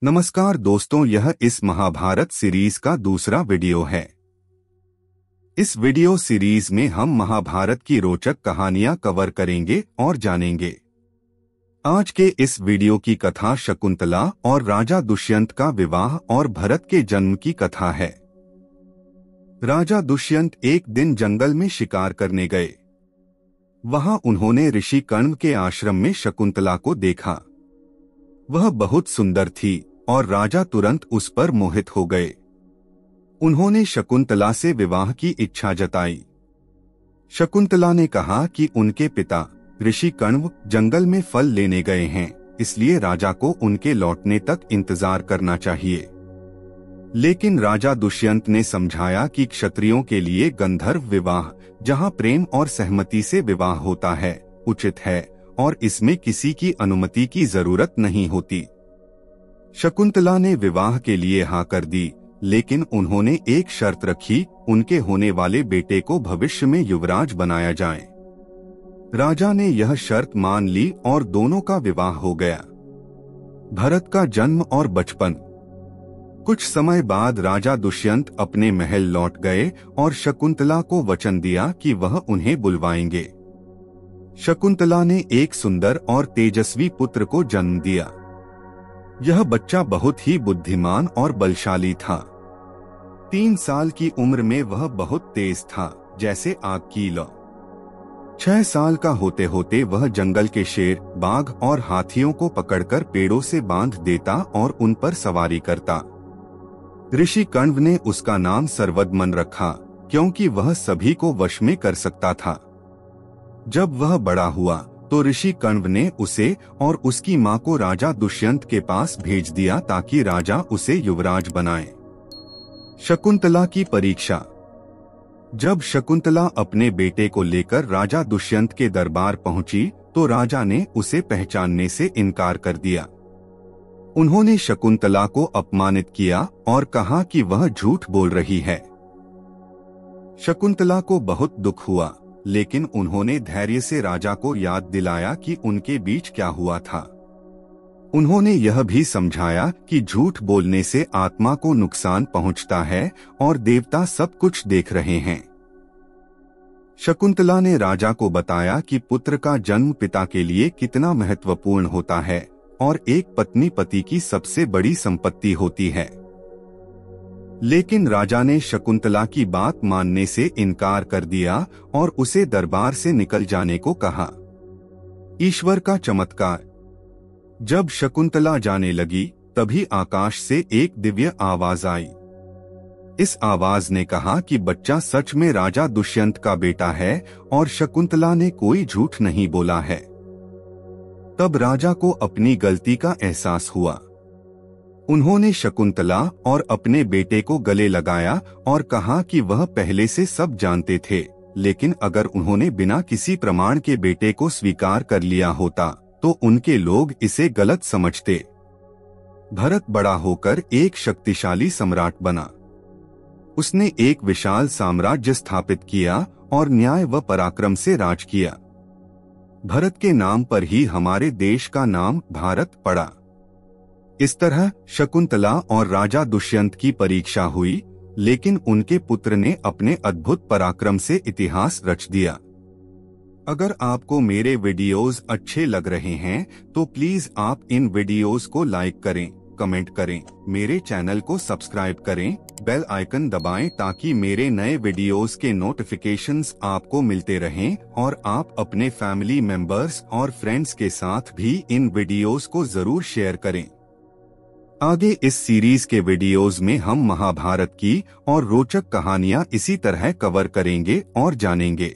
नमस्कार दोस्तों, यह इस महाभारत सीरीज का दूसरा वीडियो है। इस वीडियो सीरीज में हम महाभारत की रोचक कहानियां कवर करेंगे और जानेंगे। आज के इस वीडियो की कथा शकुंतला और राजा दुष्यंत का विवाह और भरत के जन्म की कथा है। राजा दुष्यंत एक दिन जंगल में शिकार करने गए। वहां उन्होंने ऋषि कण्व के आश्रम में शकुंतला को देखा। वह बहुत सुंदर थी और राजा तुरंत उस पर मोहित हो गए। उन्होंने शकुंतला से विवाह की इच्छा जताई। शकुंतला ने कहा कि उनके पिता ऋषि कण्व जंगल में फल लेने गए हैं, इसलिए राजा को उनके लौटने तक इंतजार करना चाहिए। लेकिन राजा दुष्यंत ने समझाया कि क्षत्रियों के लिए गंधर्व विवाह, जहां प्रेम और सहमति से विवाह होता है, उचित है और इसमें किसी की अनुमति की जरूरत नहीं होती। शकुंतला ने विवाह के लिए हाँ कर दी, लेकिन उन्होंने एक शर्त रखी, उनके होने वाले बेटे को भविष्य में युवराज बनाया जाए। राजा ने यह शर्त मान ली और दोनों का विवाह हो गया। भरत का जन्म और बचपन। कुछ समय बाद राजा दुष्यंत अपने महल लौट गए और शकुंतला को वचन दिया कि वह उन्हें बुलवाएंगे। शकुंतला ने एक सुंदर और तेजस्वी पुत्र को जन्म दिया। यह बच्चा बहुत ही बुद्धिमान और बलशाली था। 3 साल की उम्र में वह बहुत तेज था, जैसे आग की लौ। 6 साल का होते होते वह जंगल के शेर, बाघ और हाथियों को पकड़कर पेड़ों से बांध देता और उन पर सवारी करता। ऋषि कण्व ने उसका नाम सर्वदमन रखा, क्योंकि वह सभी को वश में कर सकता था। जब वह बड़ा हुआ तो ऋषि कण्व ने उसे और उसकी मां को राजा दुष्यंत के पास भेज दिया ताकि राजा उसे युवराज बनाए। शकुंतला की परीक्षा। जब शकुंतला अपने बेटे को लेकर राजा दुष्यंत के दरबार पहुंची तो राजा ने उसे पहचानने से इनकार कर दिया। उन्होंने शकुंतला को अपमानित किया और कहा कि वह झूठ बोल रही है। शकुंतला को बहुत दुख हुआ, लेकिन उन्होंने धैर्य से राजा को याद दिलाया कि उनके बीच क्या हुआ था। उन्होंने यह भी समझाया कि झूठ बोलने से आत्मा को नुकसान पहुंचता है और देवता सब कुछ देख रहे हैं। शकुंतला ने राजा को बताया कि पुत्र का जन्म पिता के लिए कितना महत्वपूर्ण होता है और एक पत्नी पति की सबसे बड़ी संपत्ति होती है। लेकिन राजा ने शकुंतला की बात मानने से इनकार कर दिया और उसे दरबार से निकल जाने को कहा। ईश्वर का चमत्कार। जब शकुंतला जाने लगी तभी आकाश से एक दिव्य आवाज आई। इस आवाज ने कहा कि बच्चा सच में राजा दुष्यंत का बेटा है और शकुंतला ने कोई झूठ नहीं बोला है। तब राजा को अपनी गलती का एहसास हुआ। उन्होंने शकुंतला और अपने बेटे को गले लगाया और कहा कि वह पहले से सब जानते थे, लेकिन अगर उन्होंने बिना किसी प्रमाण के बेटे को स्वीकार कर लिया होता तो उनके लोग इसे गलत समझते। भरत बड़ा होकर एक शक्तिशाली सम्राट बना। उसने एक विशाल साम्राज्य स्थापित किया और न्याय व पराक्रम से राज किया। भरत के नाम पर ही हमारे देश का नाम भारत पड़ा। इस तरह शकुंतला और राजा दुष्यंत की परीक्षा हुई, लेकिन उनके पुत्र ने अपने अद्भुत पराक्रम से इतिहास रच दिया। अगर आपको मेरे वीडियोस अच्छे लग रहे हैं तो प्लीज आप इन वीडियोस को लाइक करें, कमेंट करें, मेरे चैनल को सब्सक्राइब करें, बेल आइकन दबाएं ताकि मेरे नए वीडियोस के नोटिफिकेशंस आपको मिलते रहें और आप अपने फैमिली मेंबर्स और फ्रेंड्स के साथ भी इन वीडियोस को जरूर शेयर करें। आगे इस सीरीज के वीडियोस में हम महाभारत की और रोचक कहानियां इसी तरह कवर करेंगे और जानेंगे।